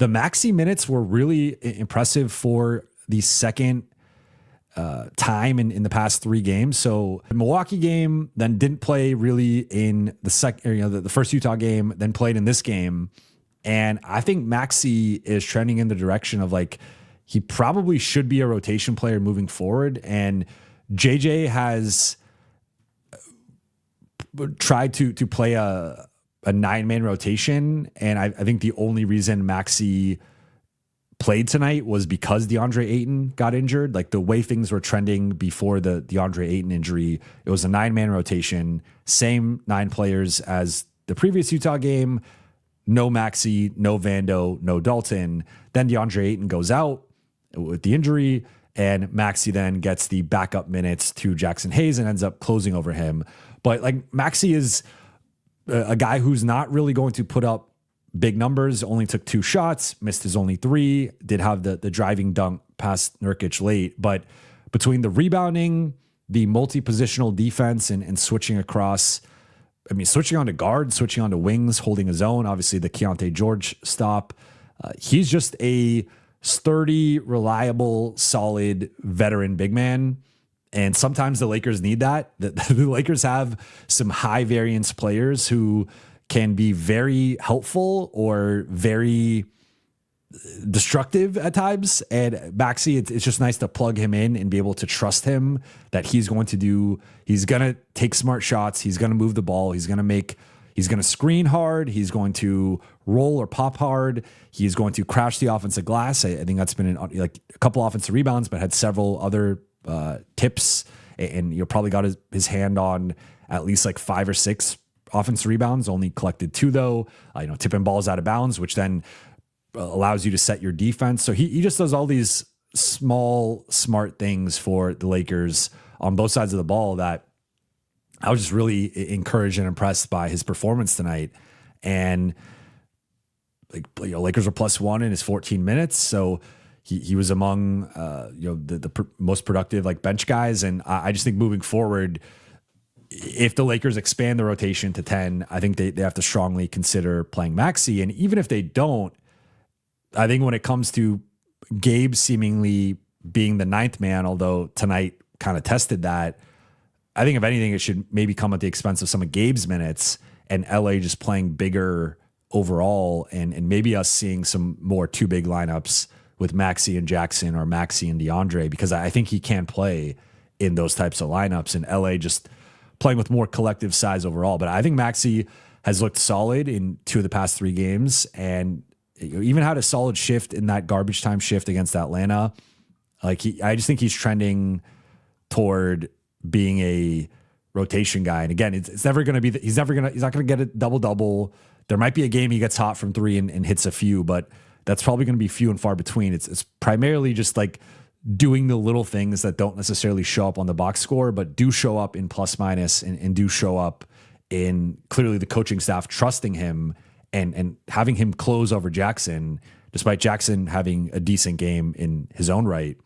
the Maxi minutes were really impressive for the second time in the past 3 games. So the Milwaukee game, then didn't play really in the second, the first Utah game, then played in this game. And I think Maxi is trending in the direction of like, he probably should be a rotation player moving forward. And JJ has tried to play a 9-man rotation. And I think the only reason Maxi played tonight was because DeAndre Ayton got injured. Like the way things were trending before the DeAndre Ayton injury, it was a 9-man rotation, same 9 players as the previous Utah game. No Maxi, no Vando, no Dalton. Then DeAndre Ayton goes out with the injury, and Maxi then gets the backup minutes to Jackson Hayes and ends up closing over him. But like Maxi is a guy who's not really going to put up big numbers, only took 2 shots, missed his only 3, did have the driving dunk past Nurkic late. But between the rebounding, the multi-positional defense and switching across, switching on to guard, switching on to wings, holding his own, obviously the Keontae George stop. He's just a sturdy, reliable, solid veteran big man. And sometimes the Lakers need that. The Lakers have some high variance players who can be very helpful or very destructive at times. And Maxi, it's just nice to plug him in and be able to trust him that he's going to take smart shots. He's going to move the ball. He's going to screen hard. He's going to roll or pop hard. He's going to crash the offensive glass. I think that's been a couple offensive rebounds, but had several other tips, and probably got his hand on at least like 5 or 6 offensive rebounds, only collected 2 though. Tipping balls out of bounds, which then allows you to set your defense. So he just does all these small, smart things for the Lakers on both sides of the ball that I was just really encouraged and impressed by his performance tonight. And Lakers are +1 in his 14 minutes. So he was among, the most productive bench guys. And I just think moving forward, if the Lakers expand the rotation to 10, I think they have to strongly consider playing Maxi. And even if they don't, I think when it comes to Gabe seemingly being the 9th man, although tonight kind of tested that, I think if anything, it should maybe come at the expense of some of Gabe's minutes and LA just playing bigger overall, and maybe us seeing some more 2 big lineups with Maxi and Jackson or Maxi and DeAndre, because I think he can play in those types of lineups, and LA just playing with more collective size overall. But I think Maxi has looked solid in 2 of the past 3 games, and even had a solid shift in that garbage time shift against Atlanta. I just think he's trending toward being a rotation guy. And again, it's never going to be, he's not going to get a double-double. There might be a game he gets hot from 3 and hits a few, but that's probably going to be few and far between. It's primarily just doing the little things that don't necessarily show up on the box score, but do show up in plus minus and do show up in clearly the coaching staff trusting him and having him close over Jackson, despite Jackson having a decent game in his own right.